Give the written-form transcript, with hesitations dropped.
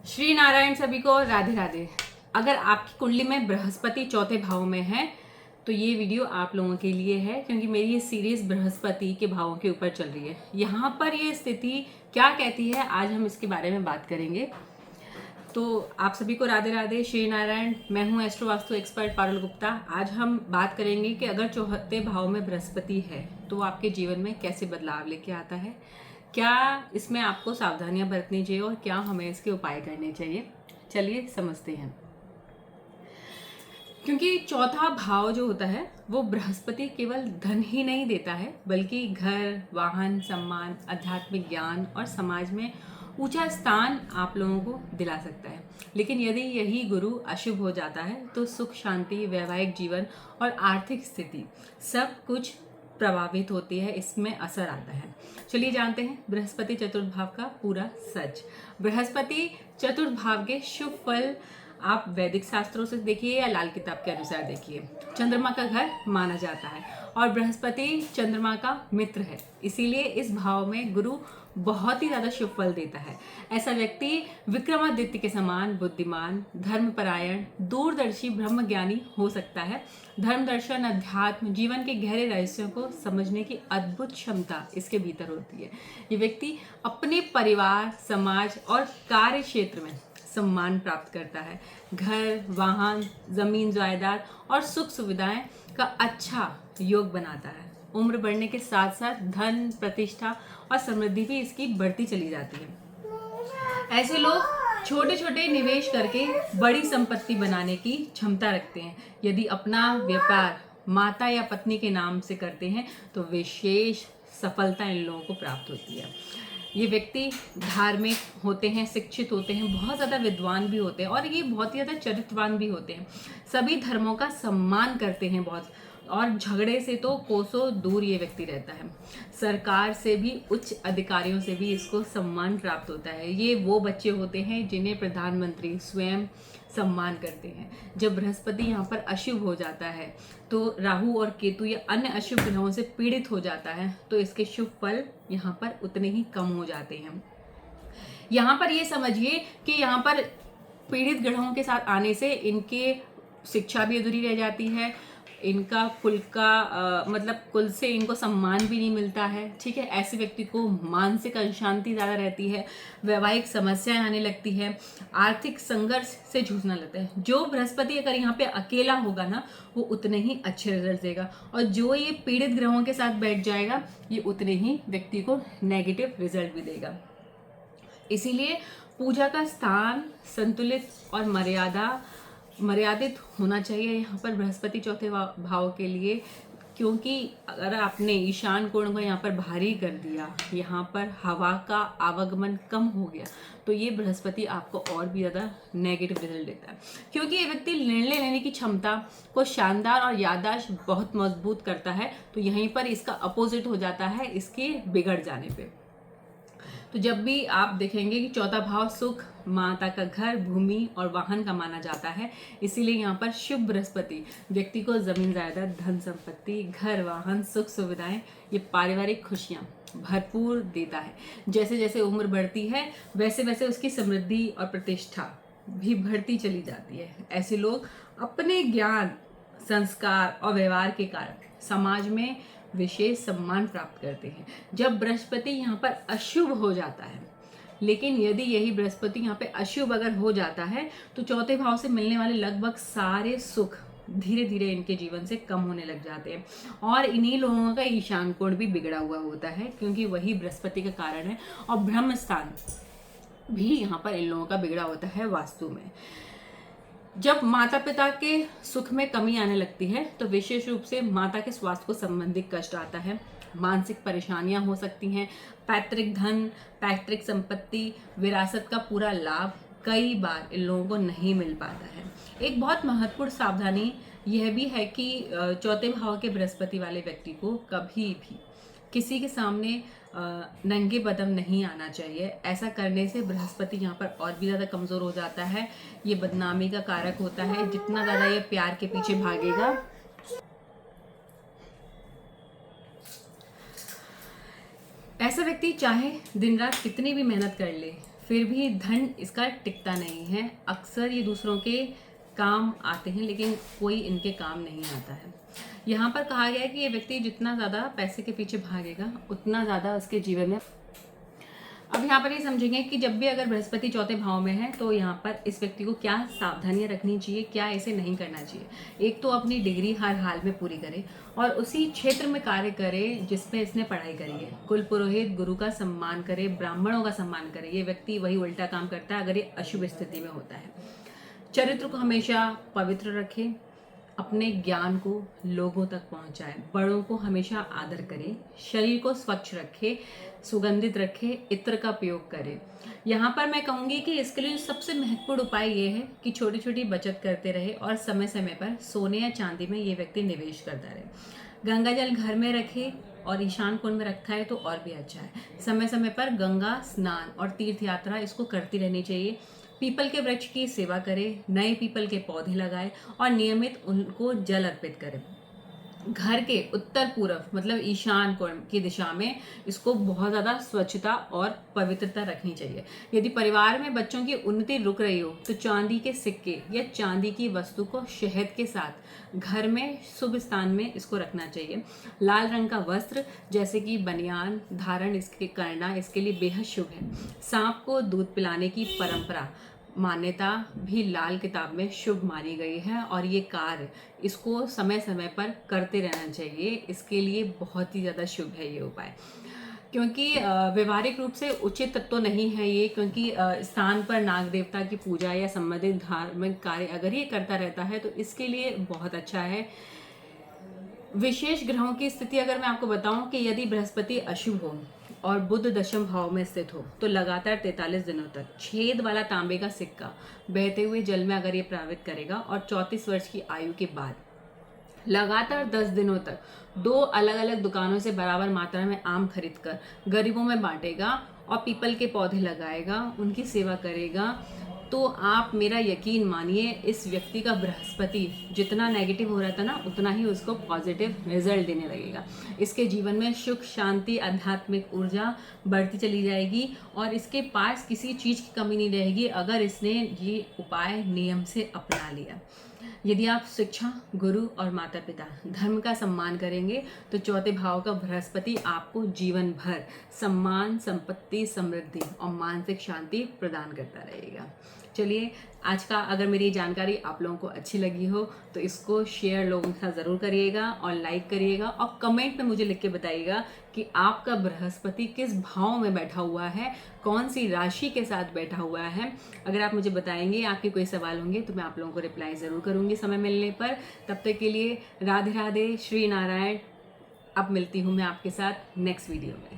श्री नारायण सभी को राधे राधे। अगर आपकी कुंडली में बृहस्पति चौथे भाव में है तो ये वीडियो आप लोगों के लिए है, क्योंकि मेरी ये सीरीज बृहस्पति के भावों के ऊपर चल रही है। यहाँ पर ये स्थिति क्या कहती है, आज हम इसके बारे में बात करेंगे। तो आप सभी को राधे राधे, श्री नारायण। मैं हूँ एस्ट्रो वास्तु एक्सपर्ट पारुल गुप्ता। आज हम बात करेंगे कि अगर चौथे भाव में बृहस्पति है तो आपके जीवन में कैसे बदलाव लेके आता है, क्या इसमें आपको सावधानियां बरतनी चाहिए और क्या हमें इसके उपाय करने चाहिए। चलिए समझते हैं। क्योंकि चौथा भाव जो होता है वो बृहस्पति केवल धन ही नहीं देता है, बल्कि घर, वाहन, सम्मान, आध्यात्मिक ज्ञान और समाज में ऊंचा स्थान आप लोगों को दिला सकता है। लेकिन यदि यही गुरु अशुभ हो जाता है तो सुख, शांति, वैवाहिक जीवन और आर्थिक स्थिति सब कुछ प्रभावित होती है, इसमें असर आता है। चलिए जानते हैं बृहस्पति चतुर्थ भाव का पूरा सच। बृहस्पति चतुर्थ भाव के शुभ फल आप वैदिक शास्त्रों से देखिए या लाल किताब के अनुसार देखिए। चंद्रमा का घर माना जाता है और बृहस्पति चंद्रमा का मित्र है, इसीलिए इस भाव में गुरु बहुत ही ज्यादा शुभ फल देता है। ऐसा व्यक्ति विक्रमादित्य के समान बुद्धिमान, धर्मपरायण, दूरदर्शी, ब्रह्मज्ञानी हो सकता है। धर्म दर्शन, अध्यात्म, जीवन के गहरे रहस्यों को समझने की अद्भुत क्षमता इसके भीतर होती है। ये व्यक्ति अपने परिवार, समाज और कार्य क्षेत्र में सम्मान प्राप्त करता है। घर, वाहन, जमीन, जायदाद और सुख सुविधाएं का अच्छा योग बनाता है। उम्र बढ़ने के साथ साथ धन, प्रतिष्ठा और समृद्धि भी इसकी बढ़ती चली जाती है। ऐसे लोग छोटे छोटे निवेश करके बड़ी संपत्ति बनाने की क्षमता रखते हैं। यदि अपना व्यापार माता या पत्नी के नाम से करते हैं तो विशेष सफलता इन लोगों को प्राप्त होती है। ये व्यक्ति धार्मिक होते हैं, शिक्षित होते हैं, बहुत ज़्यादा विद्वान भी होते हैं और ये बहुत ही ज़्यादा चरित्रवान भी होते हैं। सभी धर्मों का सम्मान करते हैं बहुत, और झगड़े से तो कोसों दूर ये व्यक्ति रहता है। सरकार से भी, उच्च अधिकारियों से भी इसको सम्मान प्राप्त होता है। ये वो बच्चे होते हैं जिन्हें प्रधानमंत्री स्वयं सम्मान करते हैं। जब बृहस्पति यहाँ पर अशुभ हो जाता है तो राहु और केतु या अन्य अशुभ ग्रहों से पीड़ित हो जाता है तो इसके शुभ फल यहाँ पर उतने ही कम हो जाते हैं। यहाँ पर ये समझिए कि यहाँ पर पीड़ित ग्रहों के साथ आने से इनके शिक्षा भी अधूरी रह जाती है, इनका कुल का मतलब कुल से इनको सम्मान भी नहीं मिलता है। ठीक है, ऐसे व्यक्ति को मानसिक अशांति ज़्यादा रहती है, वैवाहिक समस्याएं आने लगती है, आर्थिक संघर्ष से जूझना लगता है। जो बृहस्पति अगर यहाँ पे अकेला होगा ना वो उतने ही अच्छे रिजल्ट देगा, और जो ये पीड़ित ग्रहों के साथ बैठ जाएगा ये उतने ही व्यक्ति को नेगेटिव रिजल्ट भी देगा। इसीलिए पूजा का स्थान संतुलित और मर्यादित होना चाहिए यहाँ पर बृहस्पति चौथे भाव के लिए। क्योंकि अगर आपने ईशान कोण को यहाँ पर भारी कर दिया, यहाँ पर हवा का आवागमन कम हो गया तो ये बृहस्पति आपको और भी ज़्यादा नेगेटिव रिजल्ट देता है। क्योंकि ये व्यक्ति निर्णय लेने की क्षमता को शानदार और याददाश्त बहुत मजबूत करता है, तो यहीं पर इसका अपोजिट हो जाता है इसके बिगड़ जाने पे। तो जब भी आप देखेंगे कि चौथा भाव सुख, माता का घर, भूमि और वाहन का माना जाता है, इसीलिए यहाँ पर शुभ बृहस्पति व्यक्ति को जमीन, जायदाद, धन संपत्ति, घर, वाहन, सुख सुविधाएं, ये पारिवारिक खुशियाँ भरपूर देता है। जैसे जैसे उम्र बढ़ती है वैसे वैसे उसकी समृद्धि और प्रतिष्ठा भी बढ़ती चली जाती है। ऐसे लोग अपने ज्ञान, संस्कार और व्यवहार के कारण समाज में विशेष सम्मान प्राप्त करते हैं। जब बृहस्पति यहाँ पर अशुभ हो जाता है, लेकिन यदि यही बृहस्पति यहाँ पे अशुभ अगर हो जाता है तो चौथे भाव से मिलने वाले लगभग सारे सुख धीरे धीरे इनके जीवन से कम होने लग जाते हैं। और इन्हीं लोगों का ईशान कोण भी बिगड़ा हुआ होता है, क्योंकि वही बृहस्पति का कारण है, और ब्रह्म स्थान भी यहाँ पर इन लोगों का बिगड़ा होता है वास्तु में। जब माता पिता के सुख में कमी आने लगती है तो विशेष रूप से माता के स्वास्थ्य को संबंधित कष्ट आता है, मानसिक परेशानियां हो सकती हैं, पैतृक धन, पैतृक संपत्ति, विरासत का पूरा लाभ कई बार इन लोगों को नहीं मिल पाता है। एक बहुत महत्वपूर्ण सावधानी यह भी है कि चौथे भाव के बृहस्पति वाले व्यक्ति को कभी भी किसी के सामने नंगे बदन नहीं आना चाहिए। ऐसा करने से बृहस्पति यहाँ पर और भी ज़्यादा कमज़ोर हो जाता है, ये बदनामी का कारक होता है। जितना ज़्यादा ये प्यार के पीछे भागेगा, ऐसा व्यक्ति चाहे दिन रात कितनी भी मेहनत कर ले फिर भी धन इसका टिकता नहीं है। अक्सर ये दूसरों के काम आते हैं लेकिन कोई इनके काम नहीं आता है। यहाँ पर कहा गया है कि ये व्यक्ति जितना ज़्यादा पैसे के पीछे भागेगा उतना ज़्यादा उसके जीवन में। अब यहाँ पर ये समझेंगे कि जब भी अगर बृहस्पति चौथे भाव में है तो यहाँ पर इस व्यक्ति को क्या सावधानियां रखनी चाहिए, क्या ऐसे नहीं करना चाहिए। एक तो अपनी डिग्री हर हाल में पूरी करे और उसी क्षेत्र में कार्य करे जिसमें इसने पढ़ाई करी है। कुल पुरोहित गुरु का सम्मान करे, ब्राह्मणों का सम्मान करे। ये व्यक्ति वही उल्टा काम करता है अगर ये अशुभ स्थिति में होता है। चरित्र को हमेशा पवित्र रखे, अपने ज्ञान को लोगों तक पहुंचाए, बड़ों को हमेशा आदर करे, शरीर को स्वच्छ रखे, सुगंधित रखे, इत्र का प्रयोग करे। यहाँ पर मैं कहूँगी कि इसके लिए सबसे महत्वपूर्ण उपाय ये है कि छोटी छोटी बचत करते रहे और समय समय पर सोने या चांदी में ये व्यक्ति निवेश करता रहे। गंगा जल घर में रखे और ईशान कोण में रखा है तो और भी अच्छा है। समय समय पर गंगा स्नान और तीर्थ यात्रा इसको करती रहनी चाहिए। पीपल के वृक्ष की सेवा करें, नए पीपल के पौधे लगाएं और नियमित उनको जल अर्पित करें। घर के उत्तर पूर्व मतलब ईशान कोण की दिशा में इसको बहुत ज़्यादा स्वच्छता और पवित्रता रखनी चाहिए। यदि परिवार में बच्चों की उन्नति रुक रही हो तो चांदी के सिक्के या चांदी की वस्तु को शहद के साथ घर में शुभ स्थान में इसको रखना चाहिए। लाल रंग का वस्त्र जैसे कि बनियान धारण इसके करना इसके लिए बेहद शुभ है। सांप को दूध पिलाने की परंपरा मान्यता भी लाल किताब में शुभ मानी गई है और ये कार्य इसको समय समय पर करते रहना चाहिए। इसके लिए बहुत ही ज़्यादा शुभ है ये उपाय, क्योंकि व्यवहारिक रूप से उचित तो नहीं है ये, क्योंकि स्थान पर नाग देवता की पूजा या संबंधित धार्मिक कार्य अगर ये करता रहता है तो इसके लिए बहुत अच्छा है। विशेष ग्रहों की स्थिति अगर मैं आपको बताऊं कि यदि बृहस्पति अशुभ हो और बुध दशम भाव में स्थित हो तो लगातार 43 दिनों तक छेद वाला तांबे का सिक्का बहते हुए जल में अगर ये प्रवाहित करेगा और 34 वर्ष की आयु के बाद लगातार 10 दिनों तक 2 अलग अलग दुकानों से बराबर मात्रा में आम खरीद कर गरीबों में बांटेगा और पीपल के पौधे लगाएगा, उनकी सेवा करेगा, तो आप मेरा यकीन मानिए इस व्यक्ति का बृहस्पति जितना नेगेटिव हो रहा था ना उतना ही उसको पॉजिटिव रिजल्ट देने लगेगा। इसके जीवन में सुख शांति आध्यात्मिक ऊर्जा बढ़ती चली जाएगी और इसके पास किसी चीज़ की कमी नहीं रहेगी अगर इसने ये उपाय नियम से अपना लिया। यदि आप शिक्षा, गुरु और माता पिता धर्म का सम्मान करेंगे तो चौथे भाव का बृहस्पति आपको जीवन भर सम्मान, संपत्ति, समृद्धि और मानसिक शांति प्रदान करता रहेगा। चलिए, आज का अगर मेरी जानकारी आप लोगों को अच्छी लगी हो तो इसको शेयर लोगों के साथ ज़रूर करिएगा और लाइक करिएगा और कमेंट में मुझे लिख के बताइएगा कि आपका बृहस्पति किस भाव में बैठा हुआ है, कौन सी राशि के साथ बैठा हुआ है। अगर आप मुझे बताएंगे, आपके कोई सवाल होंगे तो मैं आप लोगों को रिप्लाई ज़रूर करूँगी समय मिलने पर। तब तक के लिए राधे राधे, श्री नारायण। अब मिलती हूँ मैं आपके साथ नेक्स्ट वीडियो में।